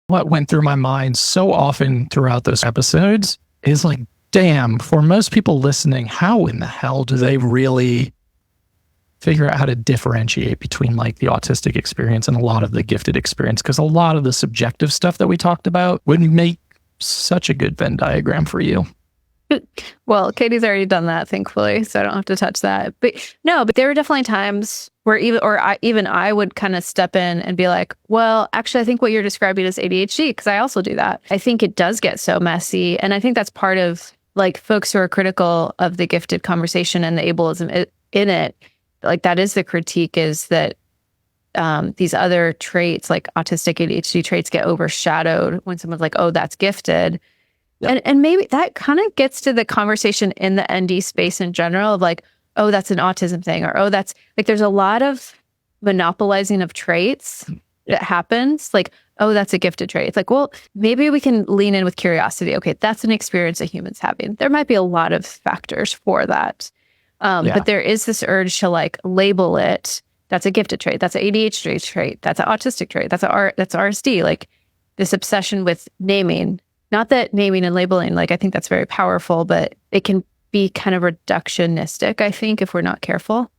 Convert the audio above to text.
what went through my mind so often throughout those episodes is like, damn, for most people listening, how in the hell do they really figure out how to differentiate between like the autistic experience and a lot of the gifted experience? Because a lot of the subjective stuff that we talked about would make such a good Venn diagram for you. Well, Katie's already done that, thankfully, so I don't have to touch that. But there were definitely times where even I would kind of step in and be like, well, actually, I think what you're describing is ADHD, because I also do that. I think it does get so messy. And I think that's part of like folks who are critical of the gifted conversation and the ableism in it. Like that is the critique, is that these other traits, like autistic ADHD traits, get overshadowed when someone's like, oh, that's gifted. Yep. And maybe that kind of gets to the conversation in the ND space in general of like, oh, that's an autism thing, or oh, that's like, there's a lot of monopolizing of traits that happens. Like, oh, that's a gifted trait. It's like, well, maybe we can lean in with curiosity. Okay, that's an experience a human's having. There might be a lot of factors for that. But there is this urge to like label it. That's a gifted trait. That's an ADHD trait. That's an autistic trait. That's RSD. Like this obsession with naming. Not that naming and labeling, like I think that's very powerful, but it can be kind of reductionistic, I think, if we're not careful.